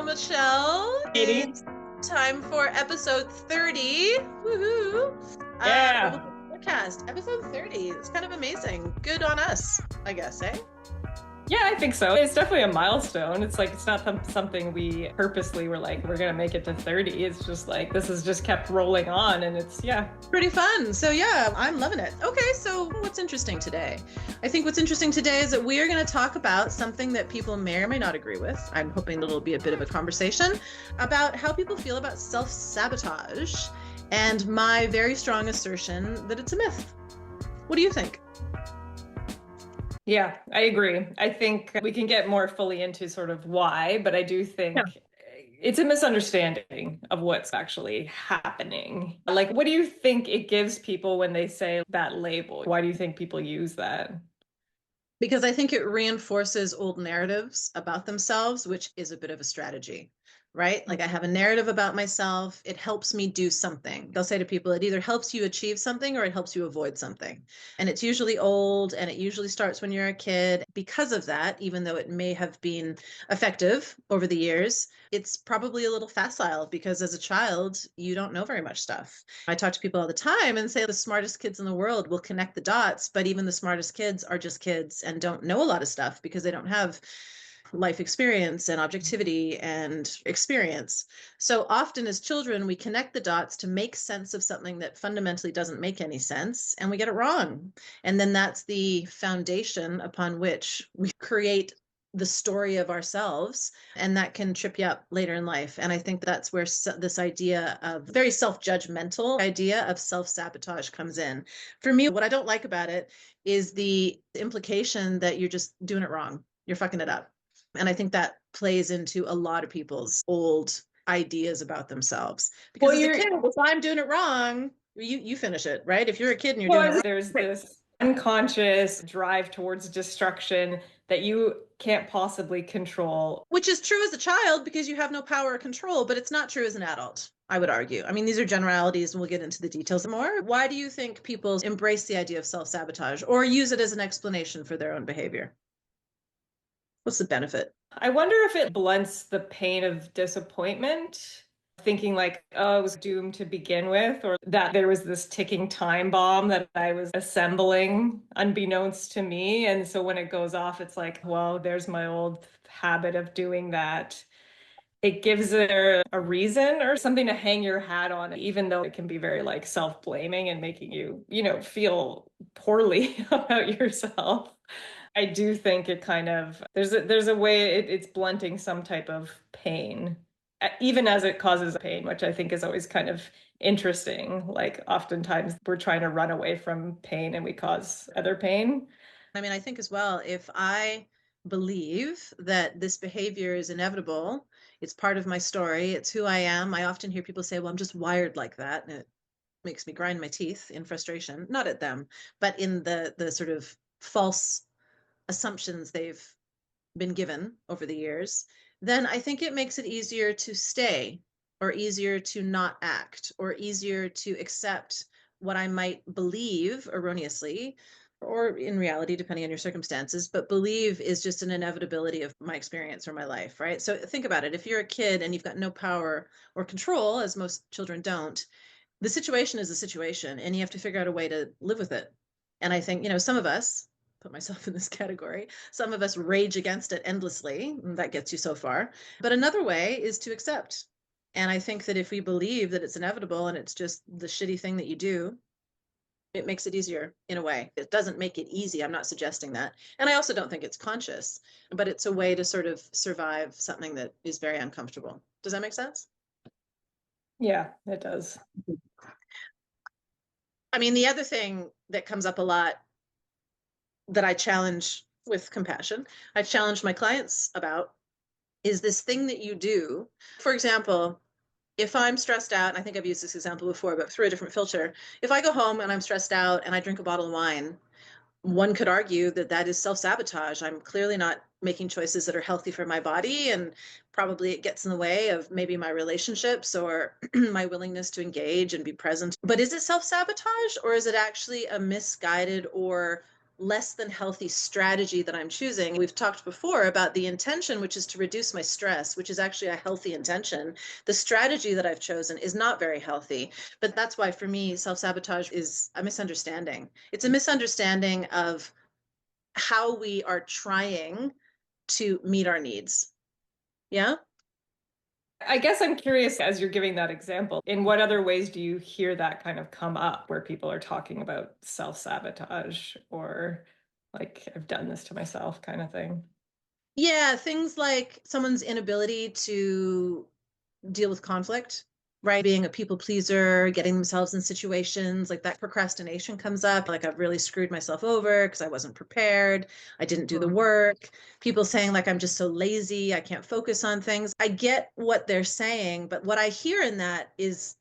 Michelle. Katie. It's time for episode 30. Woohoo! Yeah. Podcast, episode 30. It's kind of amazing. Good on us, I guess, eh? Yeah, I think so. It's definitely a milestone. It's like, it's not something we purposely were like, we're going to make it to 30. It's just like, this has just kept rolling on and it's, yeah. Pretty fun. So, yeah, I'm loving it. Okay, so what's interesting today? I think what's interesting today is that we are going to talk about something that people may or may not agree with. I'm hoping that it'll be a bit of a conversation about how people feel about self-sabotage and my very strong assertion that it's a myth. What do you think? Yeah, I agree. I think we can get more fully into sort of why, but I do Yeah. think it's a misunderstanding of what's actually happening. Like, what do you think it gives people when they say that label? Why do you think people use that? Because I think it reinforces old narratives about themselves, which is a bit of a strategy, right? Like I have a narrative about myself. It helps me do something. They'll say to people, it either helps you achieve something or it helps you avoid something. And it's usually old and it usually starts when you're a kid. Because of that, even though it may have been effective over the years, it's probably a little facile because as a child, you don't know very much stuff. I talk to people all the time and say the smartest kids in the world will connect the dots, but even the smartest kids are just kids and don't know a lot of stuff because they don't have life experience and objectivity and experience. So often as children, we connect the dots to make sense of something that fundamentally doesn't make any sense and we get it wrong. And then that's the foundation upon which we create the story of ourselves, and that can trip you up later in life. And I think that's where this idea of very self-judgmental idea of self-sabotage comes in. For me, what I don't like about it is the implication that you're just doing it wrong. You're fucking it up. And I think that plays into a lot of people's old ideas about themselves. Because Well, as a you're kid, if I'm doing it wrong, you finish it, right? If you're a kid and you're doing it Well, wrong, there's this unconscious drive towards destruction that you can't possibly control. which is true as a child because you have no power or control, but it's not true as an adult, I would argue. I mean, these are generalities and we'll get into the details more. Why do you think people embrace the idea of self-sabotage or use it as an explanation for their own behavior? What's the benefit? I wonder if it blunts the pain of disappointment, thinking like, oh, I was doomed to begin with, or that there was this ticking time bomb that I was assembling unbeknownst to me. And so when it goes off, it's like, well, there's my old habit of doing that. It gives there a reason or something to hang your hat on, even though it can be very like self-blaming and making you, feel poorly about yourself. I do think it kind of there's a way it's blunting some type of pain, even as it causes pain, which I think is always kind of interesting. Like oftentimes we're trying to run away from pain and we cause other pain. I mean, I think as well, if I believe that this behavior is inevitable, it's part of my story, it's who I am. I often hear people say, well, I'm just wired like that. And it makes me grind my teeth in frustration, not at them, but in the sort of false assumptions they've been given over the years. Then I think it makes it easier to stay or easier to not act or easier to accept what I might believe erroneously or in reality, depending on your circumstances, but believe is just an inevitability of my experience or my life, right? So think about it. If you're a kid and you've got no power or control, as most children don't, the situation is a situation and you have to figure out a way to live with it. And I think, some of us, put myself in this category, some of us rage against it endlessly. And that gets you so far. But another way is to accept. And I think that if we believe that it's inevitable and it's just the shitty thing that you do, it makes it easier in a way. It doesn't make it easy. I'm not suggesting that. And I also don't think it's conscious, but it's a way to sort of survive something that is very uncomfortable. Does that make sense? Yeah, it does. I mean, the other thing that comes up a lot that I challenge with compassion, I've challenged my clients about is this thing that you do. For example, if I'm stressed out, and I think I've used this example before, but through a different filter, if I go home and I'm stressed out and I drink a bottle of wine, one could argue that that is self-sabotage. I'm clearly not making choices that are healthy for my body, and probably it gets in the way of maybe my relationships or my willingness to engage and be present. But is it self-sabotage or is it actually a misguided or less than healthy strategy that I'm choosing. We've talked before about the intention, which is to reduce my stress, which is actually a healthy intention. The strategy that I've chosen is not very healthy. But that's why for me, self-sabotage is a misunderstanding. It's a misunderstanding of how we are trying to meet our needs. Yeah. I guess I'm curious, as you're giving that example, in what other ways do you hear that kind of come up where people are talking about self-sabotage or like, I've done this to myself kind of thing? Yeah, things like someone's inability to deal with conflict, right? Being a people pleaser, getting themselves in situations like that procrastination comes up, like I've really screwed myself over because I wasn't prepared. I didn't do the Mm. work. People saying like I'm just so lazy, I can't focus on things. I get what they're saying, but what I hear in that is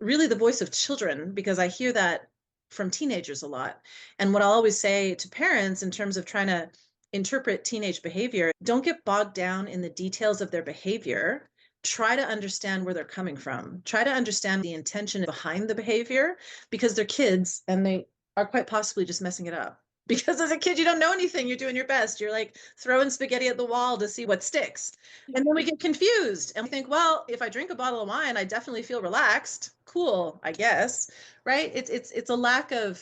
really the voice of children because I hear that from teenagers a lot. And what I'll always say to parents in terms of trying to interpret teenage behavior, don't get bogged down in the details of their behavior. Try to understand where they're coming from. Try to understand the intention behind the behavior because they're kids and they are quite possibly just messing it up. Because as a kid, you don't know anything. You're doing your best. You're like throwing spaghetti at the wall to see what sticks. And then we get confused and we think, well, if I drink a bottle of wine, I definitely feel relaxed. Cool, I guess. Right? It's a lack of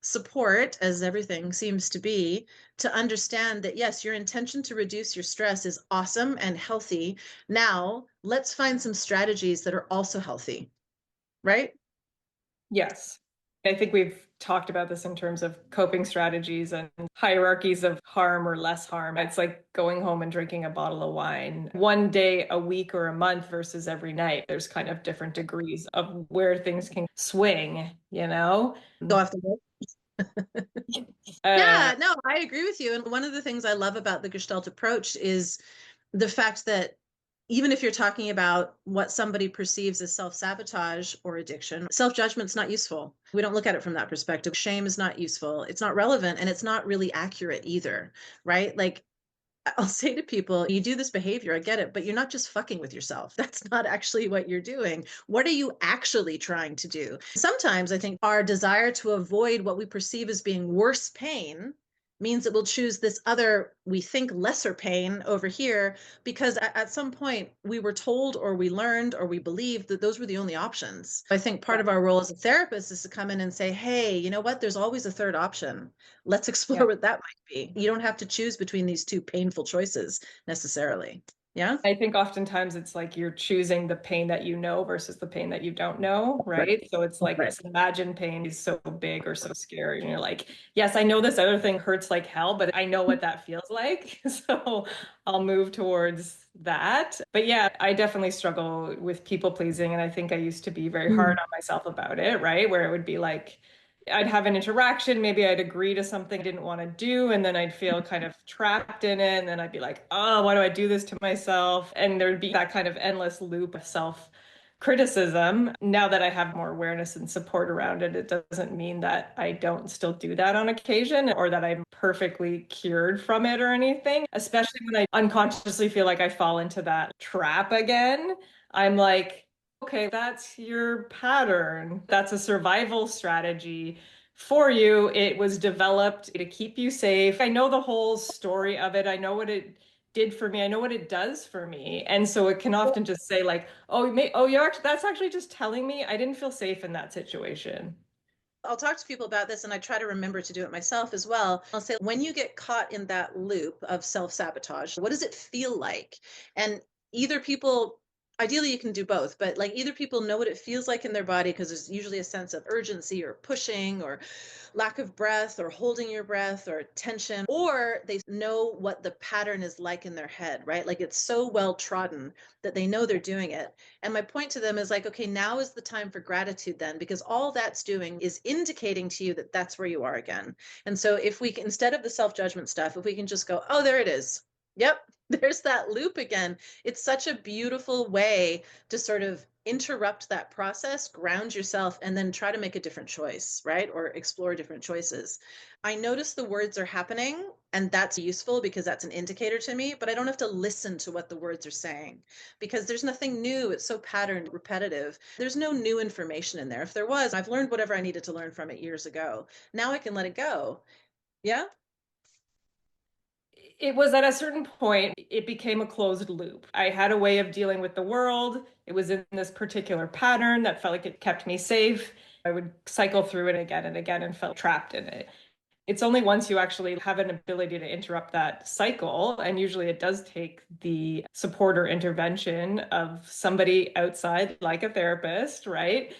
support, as everything seems to be, to understand that yes, your intention to reduce your stress is awesome and healthy. Now, let's find some strategies that are also healthy, right? Yes. I think we've talked about this in terms of coping strategies and hierarchies of harm or less harm. It's like going home and drinking a bottle of wine one day a week or a month versus every night. There's kind of different degrees of where things can swing, you know? Go off the road. Uh, Yeah, no, I agree with you. And one of the things I love about the Gestalt approach is the fact that even if you're talking about what somebody perceives as self-sabotage or addiction, self-judgment's not useful. We don't look at it from that perspective. Shame is not useful. It's not relevant and it's not really accurate either, right? Like I'll say to people, you do this behavior, I get it, but you're not just fucking with yourself. That's not actually what you're doing. What are you actually trying to do? Sometimes I think our desire to avoid what we perceive as being worse pain means that we'll choose this other, we think lesser pain over here, because at some point we were told or we learned or we believed that those were the only options. I think part yeah, of our role as a therapist is to come in and say, hey, you know what? There's always a third option. Let's explore yeah. what that might be. You don't have to choose between these two painful choices necessarily. Yeah. I think oftentimes it's like you're choosing the pain that you know versus the pain that you don't know, Right. right? So it's like Right. this imagined pain is so big or so scary. And you're like, yes, I know this other thing hurts like hell, but I know what that feels like. So I'll move towards that. But yeah, I definitely struggle with people pleasing. And I think I used to be very hard Mm. on myself about it, right? Where it would be like, I'd have an interaction, maybe I'd agree to something I didn't want to do, and then I'd feel kind of trapped in it, and then I'd be like, oh, why do I do this to myself? And there'd be that kind of endless loop of self criticism. Now that I have more awareness and support around it, it doesn't mean that I don't still do that on occasion or that I'm perfectly cured from it or anything, especially when I unconsciously feel like I fall into that trap again. I'm like, okay, that's your pattern. That's a survival strategy for you. It was developed to keep you safe. I know the whole story of it. I know what it did for me. I know what it does for me. And so it can often just say like, oh, you actually, that's actually just telling me I didn't feel safe in that situation. I'll talk to people about this and I try to remember to do it myself as well. I'll say, when you get caught in that loop of self sabotage, what does it feel like? And either people, ideally, you can do both, but like either people know what it feels like in their body because there's usually a sense of urgency or pushing or lack of breath or holding your breath or tension, or they know what the pattern is like in their head, right? Like it's so well trodden that they know they're doing it. And my point to them is like, okay, now is the time for gratitude then, because all that's doing is indicating to you that that's where you are again. And so if we can, instead of the self-judgment stuff, if we can just go, oh, there it is. Yep, there's that loop again. It's such a beautiful way to sort of interrupt that process, ground yourself, and then try to make a different choice, right? Or explore different choices. I notice the words are happening, and that's useful because that's an indicator to me, but I don't have to listen to what the words are saying because there's nothing new. It's so patterned, repetitive. There's no new information in there. If there was, I've learned whatever I needed to learn from it years ago. Now I can let it go. Yeah. It was at a certain point, it became a closed loop. I had a way of dealing with the world. It was in this particular pattern that felt like it kept me safe. I would cycle through it again and again and felt trapped in it. It's only once you actually have an ability to interrupt that cycle, and usually it does take the support or intervention of somebody outside, like a therapist, right?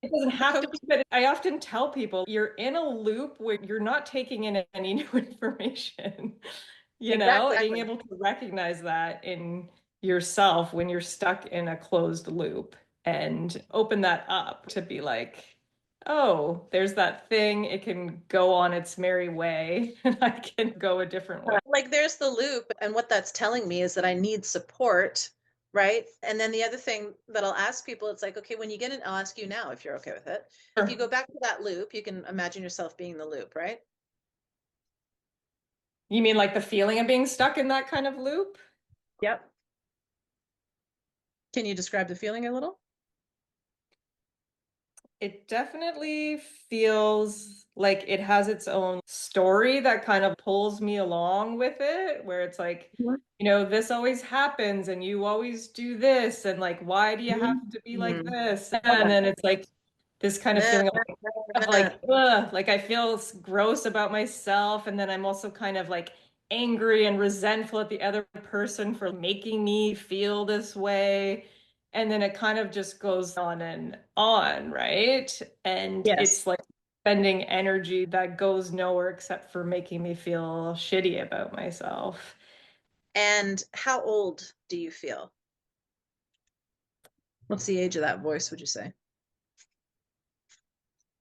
It doesn't A have to be, coach. but I often tell people you're in a loop where you're not taking in any new information, Exactly. being able to recognize that in yourself when you're stuck in a closed loop and open that up to be like, oh, there's that thing. It can go on its merry way, and I can go a different way. Like there's the loop, and what that's telling me is that I need support, right? And then the other thing that I'll ask people, it's like, okay, when you get in, I'll ask you now if you're okay with it. If you Sure. go back to that loop, you can imagine yourself being the loop, right? You mean like the feeling of being stuck in that kind of loop? Yep. Can you describe the feeling a little? It definitely feels like it has its own story that kind of pulls me along with it, where it's like, Mhm. this always happens and you always do this, and like, why do you have to be like Mhm. this? And then it's like this kind of feeling of like, ugh, like I feel gross about myself. And then I'm also kind of like angry and resentful at the other person for making me feel this way. And then it kind of just goes on and on, right? And Yes. it's like spending energy that goes nowhere except for making me feel shitty about myself. And how old do you feel? What's the age of that voice, would you say?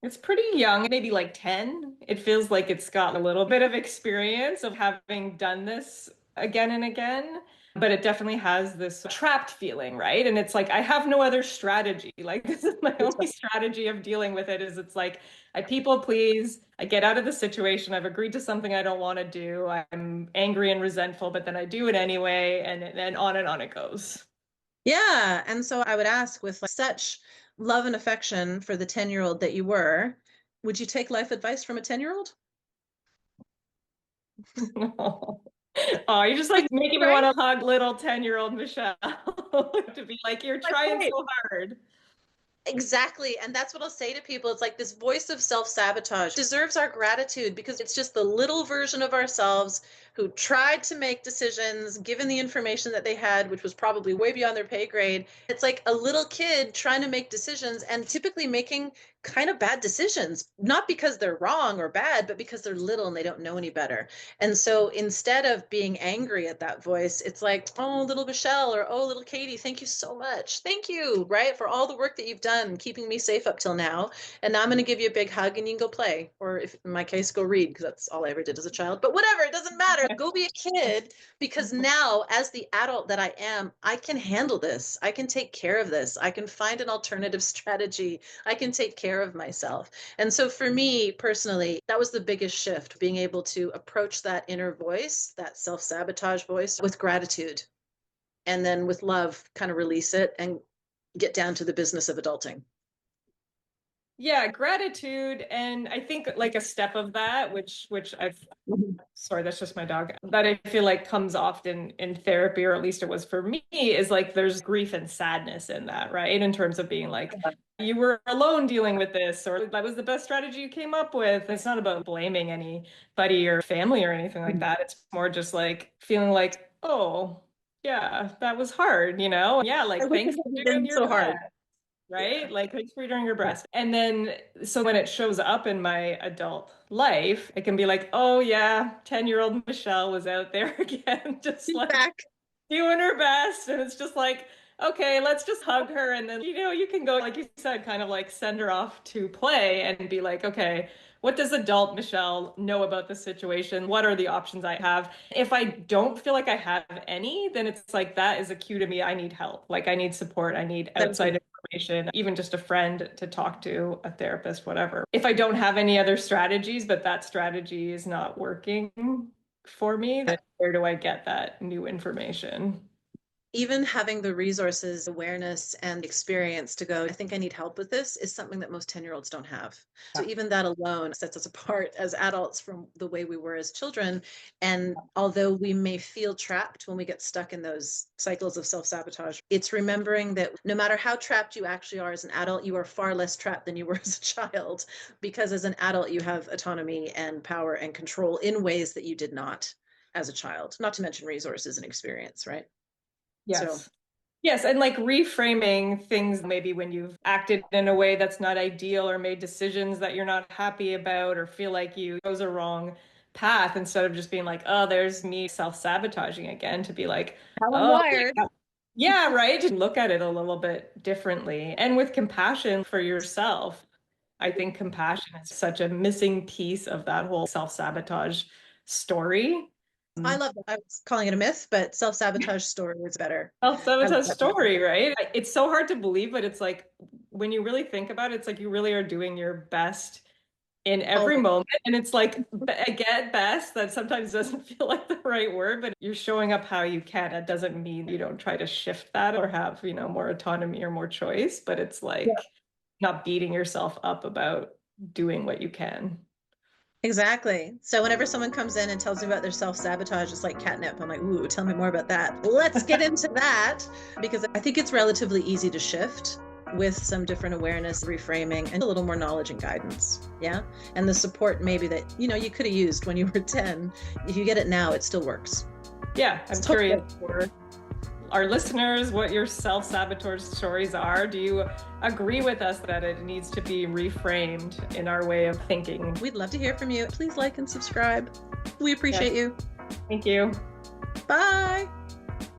It's pretty young, maybe like 10. It feels like it's got a little bit of experience of having done this again and again, but it definitely has this trapped feeling, right? And it's like I have no other strategy. Like this is my only strategy of dealing with it is it's like I people please, I get out of the situation, I've agreed to something I don't want to do. I'm angry and resentful, but then I do it anyway, and on it goes. Yeah. And so I would ask, with like such love and affection for the 10-year-old that you were, would you take life advice from a 10-year-old? Oh, you're just like making me want Right? to hug little 10-year-old Michelle to be like, you're Like, trying hey, so hard. exactly. And that's what I'll say to people. It's like this voice of self-sabotage deserves our gratitude because it's just the little version of ourselves who tried to make decisions given the information that they had, which was probably way beyond their pay grade. It's like a little kid trying to make decisions and typically making kind of bad decisions, not because they're wrong or bad, but because they're little and they don't know any better. And so instead of being angry at that voice, it's like, oh, little Michelle or oh, little Katie, thank you so much. Thank you, right, for all the work that you've done keeping me safe up till now. And now I'm going to give you a big hug and you can go play. Or if in my case, go read because that's all I ever did as a child. But whatever, it doesn't matter. Go be a kid because now, as the adult that I am, I can handle this. I can take care of this. I can find an alternative strategy. I can take care of myself. And so for me personally, that was the biggest shift, being able to approach that inner voice, that self sabotage voice, with gratitude. And then with love, kind of release it and get down to the business of adulting. Yeah, gratitude. And I think like a step of that, which I've Mhm. sorry, that's just my dog, that I feel like comes often in therapy, or at least it was for me, is like there's grief and sadness in that, right? In terms of being like, you were alone dealing with this, or that was the best strategy you came up with. It's not about blaming anybody or family or anything like that. It's more just like feeling like, oh, yeah, that was hard, Yeah, I like wish it thanks for hadn't doing been your so hard. best, right? Yeah. Like thanks for doing your best. And then so when it shows up in my adult life, it can be like, oh yeah, 10-year-old Michelle was out there again, just She's like back. doing her best. And it's just like, okay, let's just hug her. And then, you can go, like you said, kind of like send her off to play and be like, okay, what does adult Michelle know about the situation? What are the options I have? If I don't feel like I have any, then it's like that is a cue to me. I need help. Like I need support. I need Thank outside you. information, even just a friend to talk to, a therapist, whatever. If I don't have any other strategies, but that strategy is not working for me, then where do I get that new information? even having the resources, awareness, and experience to go, I think I need help with this, is something that most 10-year-olds don't have. So even that alone sets us apart as adults from the way we were as children. And although we may feel trapped when we get stuck in those cycles of self-sabotage, it's remembering that no matter how trapped you actually are as an adult, you are far less trapped than you were as a child, because as an adult, you have autonomy and power and control in ways that you did not as a child, not to mention resources and experience, right? So Yes. Yes, and like reframing things maybe when you've acted in a way that's not ideal or made decisions that you're not happy about or feel like you chose a wrong path instead of just being like, oh, there's me self-sabotaging again, to be like, how I'm oh, wired. yeah, right. Just look at it a little bit differently and with compassion for yourself. I think compassion is such a missing piece of that whole self-sabotage story. I love that. I was calling it a myth, but self-sabotage story is better. I love Self-sabotage that. story, right? It's so hard to believe, but it's like when you really think about it, it's like you really are doing your best in every Always. moment. And it's like, I get best, that sometimes doesn't feel like the right word, but you're showing up how you can. It doesn't mean you don't try to shift that or have, more autonomy or more choice, but it's Yeah, like not beating yourself up about doing what you can. exactly. So whenever someone comes in and tells me about their self-sabotage, it's like catnip. I'm like, ooh, tell me more about that. Let's get into that, because I think it's relatively easy to shift with some different awareness, reframing, and a little more knowledge and guidance. Yeah. And the support maybe that, you could have used when you were 10. If you get it now, it still works. Yeah, It's I'm totally. curious for our listeners what your self-sabotage stories are. Do you agree with us that it needs to be reframed in our way of thinking? We'd love to hear from you. Please like and subscribe. We Yeah, appreciate you. thank you. Bye.